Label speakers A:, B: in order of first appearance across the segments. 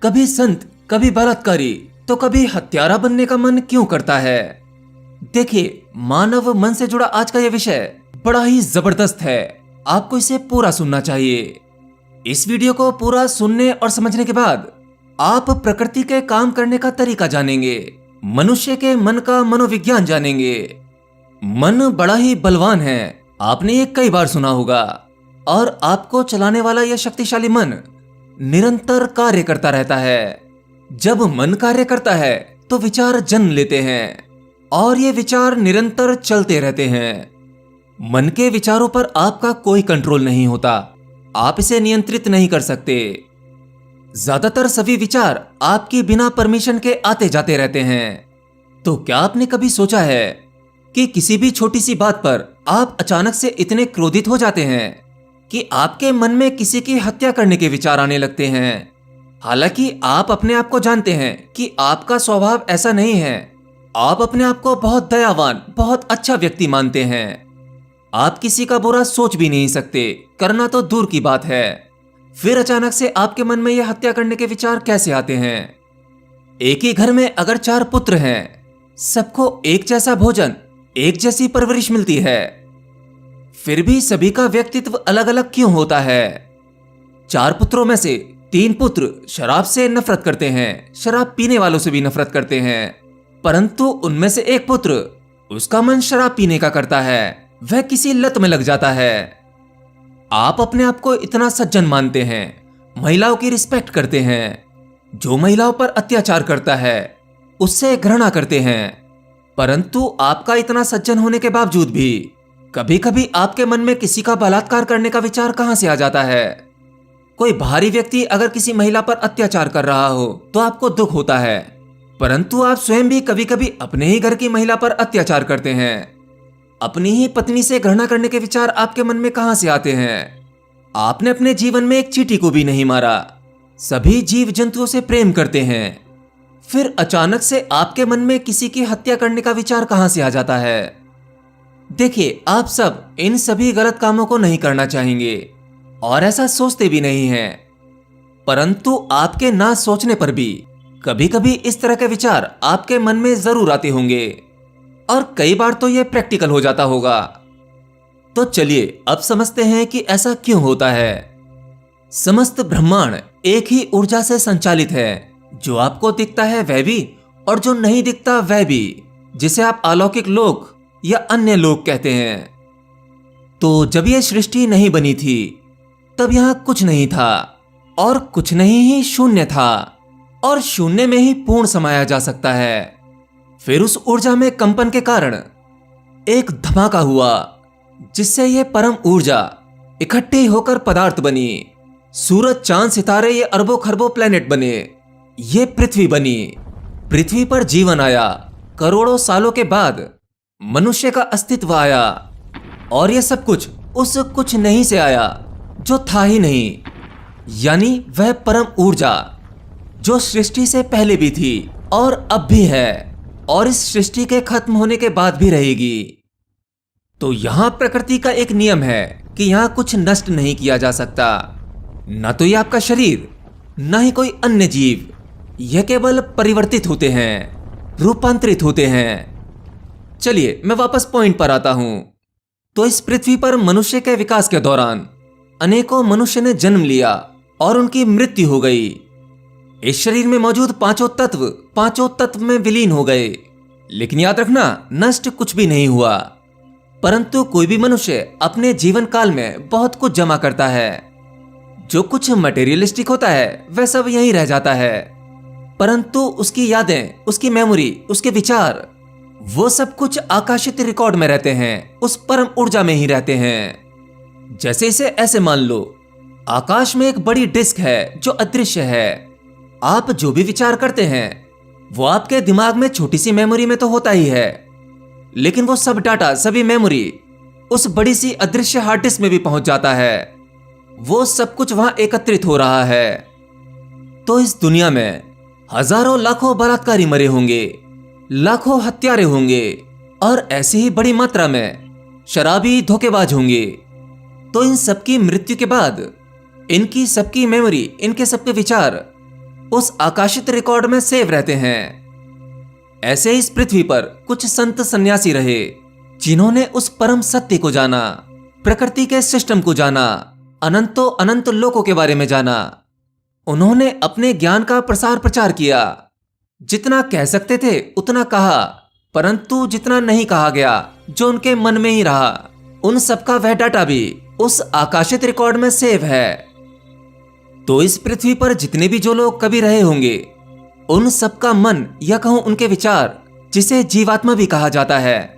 A: कभी संत, कभी बलात्कारी, तो कभी हत्यारा बनने का मन क्यों करता है? देखिए, मानव मन से जुड़ा आज का यह विषय बड़ा ही जबरदस्त है। आपको इसे पूरा सुनना चाहिए। इस वीडियो को पूरा सुनने और समझने के बाद आप प्रकृति के काम करने का तरीका जानेंगे, मनुष्य के मन का मनोविज्ञान जानेंगे। मन बड़ा ही बलवान है, आपने ये कई बार सुना होगा। और आपको चलाने वाला यह शक्तिशाली मन निरंतर कार्य करता रहता है। जब मन कार्य करता है तो विचार जन्म लेते हैं और ये विचार निरंतर चलते रहते हैं। मन के विचारों पर आपका कोई कंट्रोल नहीं होता, आप इसे नियंत्रित नहीं कर सकते। ज्यादातर सभी विचार आपकी बिना परमिशन के आते जाते रहते हैं। तो क्या आपने कभी सोचा है कि किसी भी छोटी सी बात पर आप अचानक से इतने क्रोधित हो जाते हैं कि आपके मन में किसी की हत्या करने के विचार आने लगते हैं? हालांकि आप अपने आप को जानते हैं कि आपका स्वभाव ऐसा नहीं है। आप अपने आप को बहुत दयावान, बहुत अच्छा व्यक्ति मानते हैं। आप किसी का बुरा सोच भी नहीं सकते, करना तो दूर की बात है। फिर अचानक से आपके मन में यह हत्या करने के विचार कैसे आते हैं? एक ही घर में अगर 4 पुत्र हैं, सबको एक जैसा भोजन, एक जैसी परवरिश मिलती है, फिर भी सभी का व्यक्तित्व अलग अलग क्यों होता है? 4 पुत्रों में से 3 पुत्र शराब से नफरत करते हैं, शराब पीने वालों से भी नफरत करते हैं, परंतु उनमें से एक पुत्र, उसका मन शराब पीने का करता है, वह किसी लत में लग जाता है। आप अपने आप को इतना सज्जन मानते हैं, महिलाओं की रिस्पेक्ट करते हैं, जो महिलाओं पर अत्याचार करता है उससे घृणा करते हैं, परंतु आपका इतना सज्जन होने के बावजूद भी कभी कभी आपके मन में किसी का बलात्कार करने का विचार कहां से आ जाता है? कोई बाहरी व्यक्ति अगर किसी महिला पर अत्याचार कर रहा हो तो आपको दुख होता है, परंतु आप स्वयं भी कभी कभी अपने ही घर की महिला पर अत्याचार करते हैं। अपनी ही पत्नी से घृणा करने के विचार आपके मन में कहां से आते हैं? आपने अपने जीवन में एक चींटी को भी नहीं मारा, सभी जीव जंतुओं से प्रेम करते हैं, फिर अचानक से आपके मन में किसी की हत्या करने का विचार कहां से आ जाता है? देखिए, आप सब इन सभी गलत कामों को नहीं करना चाहेंगे और ऐसा सोचते भी नहीं हैं, परंतु आपके ना सोचने पर भी कभी कभी इस तरह के विचार आपके मन में जरूर आते होंगे और कई बार तो यह प्रैक्टिकल हो जाता होगा। तो चलिए अब समझते हैं कि ऐसा क्यों होता है। समस्त ब्रह्मांड एक ही ऊर्जा से संचालित है, जो आपको दिखता है वह भी और जो नहीं दिखता वह भी, जिसे आप अलौकिक लोक या अन्य लोक कहते हैं। तो जब यह सृष्टि नहीं बनी थी तब यहां कुछ नहीं था और कुछ नहीं ही शून्य था और शून्य में ही पूर्ण समाया जा सकता है। फिर उस ऊर्जा में कंपन के कारण एक धमाका हुआ, जिससे यह परम ऊर्जा इकट्ठी होकर पदार्थ बनी। सूरज, चांद, सितारे, ये अरबों खरबों प्लेनेट बने, ये पृथ्वी बनी। पृथ्वी पर जीवन आया, करोड़ों सालों के बाद मनुष्य का अस्तित्व आया और यह सब कुछ उस कुछ नहीं से आया जो था ही नहीं, यानी वह परम ऊर्जा जो सृष्टि से पहले भी थी और अब भी है और इस सृष्टि के खत्म होने के बाद भी रहेगी। तो यहां प्रकृति का एक नियम है कि यहां कुछ नष्ट नहीं किया जा सकता, ना तो यह आपका शरीर, ना ही कोई अन्य जीव। यह केवल परिवर्तित होते हैं, रूपांतरित होते हैं। चलिए मैं वापस पॉइंट पर आता हूं। तो इस पृथ्वी पर मनुष्य के विकास के दौरान अनेकों मनुष्य ने जन्म लिया और उनकी मृत्यु हो गई। इस शरीर में मौजूद पांचों तत्व में विलीन हो गए, लेकिन याद रखना, नष्ट कुछ भी नहीं हुआ। परंतु कोई भी मनुष्य अपने जीवन काल में बहुत कुछ जमा करता है। जो कुछ मटेरियलिस्टिक होता है वह सब यहीं रह जाता है, परंतु उसकी यादें, उसकी मेमोरी, उसके विचार, वो सब कुछ आकाशित रिकॉर्ड में रहते हैं, उस परम ऊर्जा में ही रहते हैं। जैसे इसे ऐसे मान लो, आकाश में एक बड़ी डिस्क है जो अदृश्य है। आप जो भी विचार करते हैं वो आपके दिमाग में छोटी सी मेमोरी में तो होता ही है, लेकिन वो सब डाटा, सभी मेमोरी उस बड़ी सी अदृश्य हार्ड डिस्क में भी पहुंच जाता है। वो सब कुछ वहां एकत्रित हो रहा है। तो इस दुनिया में हजारों लाखों बलात्कारी मरे होंगे, लाखों हत्यारे होंगे और ऐसी ही बड़ी मात्रा में शराबी, धोखेबाज होंगे। तो इन सबकी मृत्यु के बाद इनकी सबकी मेमोरी, इनके सबके विचार उस आकाशित रिकॉर्ड में सेव रहते हैं। ऐसे इस पृथ्वी पर कुछ संत सन्यासी रहे जिन्होंने उस परम सत्य को जाना, प्रकृति के सिस्टम को जाना, अनंतो अनंत लोकों के बारे में जाना। उन्होंने अपने ज्ञान का प्रसार प्रचार किया। जितना कह सकते थे उतना कहा, परंतु जितना नहीं कहा गया, जो उनके मन में ही रहा, उन सबका वह डाटा भी उस आकाशित रिकॉर्ड में सेव है। तो इस पृथ्वी पर जितने भी जो लोग कभी रहे होंगे, उन सबका मन या कहूं उनके विचार, जिसे जीवात्मा भी कहा जाता है,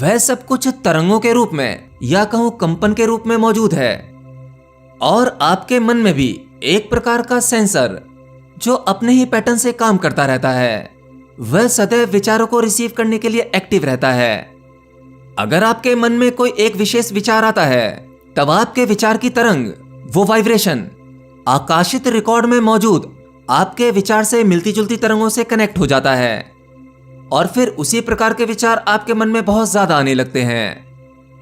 A: वह सब कुछ तरंगों के रूप में या कहूं कंपन के रूप में मौजूद है। और आपके मन में भी एक प्रकार का सेंसर जो अपने ही पैटर्न से काम करता रहता है, वह सदैव विचारों को रिसीव करने के लिए एक्टिव रहता है। अगर आपके मन में कोई एक विशेष विचार आता है, तब आपके विचार की तरंग, वो वाइब्रेशन, आकाशित रिकॉर्ड में मौजूद आपके विचार से मिलती जुलती तरंगों से कनेक्ट हो जाता है। और फिर उसी प्रकार के विचार आपके मन में बहुत ज्यादा आने लगते हैं।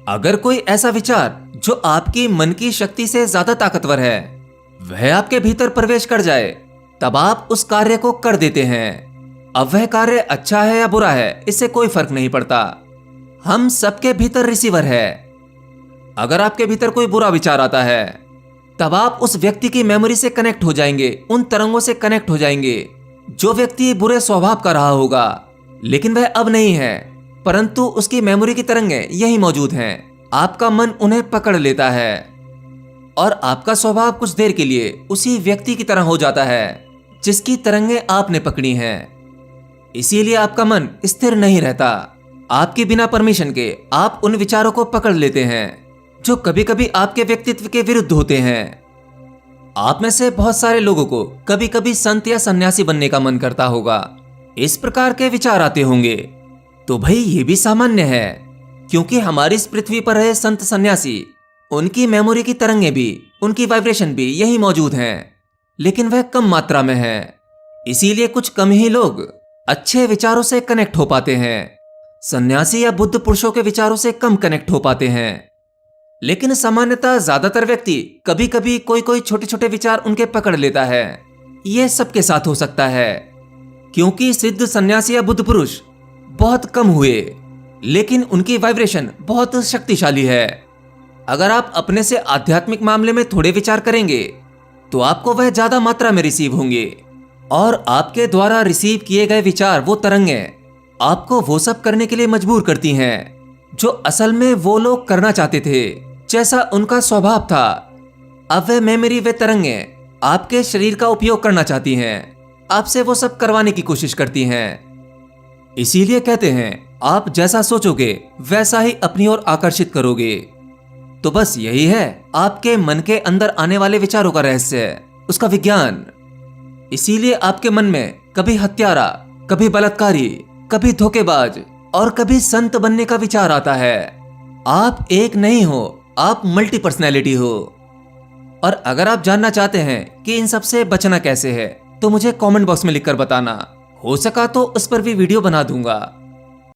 A: अगर कोई ऐसा विचार जो आपकी मन की शक्ति से ज्यादा ताकतवर है, वह आपके भीतर प्रवेश कर जाए, तब आप उस कार्य को कर देते हैं। अब वह कार्य अच्छा है या बुरा है, इससे कोई फर्क नहीं पड़ता। हम सबके भीतर रिसीवर है। अगर आपके भीतर कोई बुरा विचार आता है, तब आप उस व्यक्ति की मेमोरी से कनेक्ट हो जाएंगे, उन तरंगों से कनेक्ट हो जाएंगे। जो व्यक्ति बुरे स्वभाव का रहा होगा, लेकिन वह अब नहीं है, परंतु उसकी मेमोरी की तरंगें यही मौजूद हैं। आपका मन उन्हें पकड़ लेता है और आपका स्वभाव कुछ देर के लिए उसी व्यक्ति की तरह हो जाता है जिसकी तरंगें आपने पकड़ी हैं। इसीलिए आपका मन स्थिर नहीं रहता। आपके बिना परमिशन के आप उन विचारों को पकड़ लेते हैं जो कभी कभी आपके व्यक्तित्व के विरुद्ध होते हैं। आप में से बहुत सारे लोगों को कभी कभी संत या सन्यासी बनने का मन करता होगा। इस प्रकार के विचार आते होंगे, तो भाई ये भी सामान्य है, क्योंकि हमारी इस पृथ्वी पर रहे संत सन्यासी, उनकी मेमोरी की तरंगें भी, उनकी वाइब्रेशन भी यही मौजूद हैं, लेकिन वह कम मात्रा में है। इसीलिए कुछ कम ही लोग अच्छे विचारों से कनेक्ट हो पाते हैं। सन्यासी या बुद्ध पुरुषों के विचारों से कम कनेक्ट हो पाते हैं। लेकिन सामान्यतः ज्यादातर व्यक्ति कभी कभी कोई कोई छोटे छोटे विचार उनके पकड़ लेता है। यह सबके साथ हो सकता है, क्योंकि सिद्ध सन्यासी या बुद्ध पुरुष बहुत कम हुए, लेकिन उनकी वाइब्रेशन बहुत शक्तिशाली है। अगर आप अपने से आध्यात्मिक मामले में थोड़े विचार करेंगे, तो आपको वह ज्यादा मात्रा में रिसीव होंगे, और आपके द्वारा रिसीव किए गए विचार, वो तरंगें, आपको वो सब करने के लिए मजबूर करती हैं जो असल में वो लोग करना चाहते थे, जैसा उनका स्वभाव था। अब वह मेमोरी, वे तरंगें आपके शरीर का उपयोग करना चाहती हैं, आपसे वो सब करवाने की कोशिश करती हैं। इसीलिए कहते हैं, आप जैसा सोचोगे वैसा ही अपनी ओर आकर्षित करोगे। तो बस यही है आपके मन के अंदर आने वाले विचारों का रहस्य, उसका विज्ञान। इसीलिए आपके मन में कभी हत्यारा, कभी बलात्कारी, कभी धोखेबाज और कभी संत बनने का विचार आता है। आप एक नहीं हो, आप मल्टी पर्सनैलिटी हो। और अगर आप जानना चाहते हैं कि इन सब से बचना कैसे है, तो मुझे कमेंट बॉक्स में लिखकर बताना। हो सका तो उस पर भी वीडियो बना दूंगा।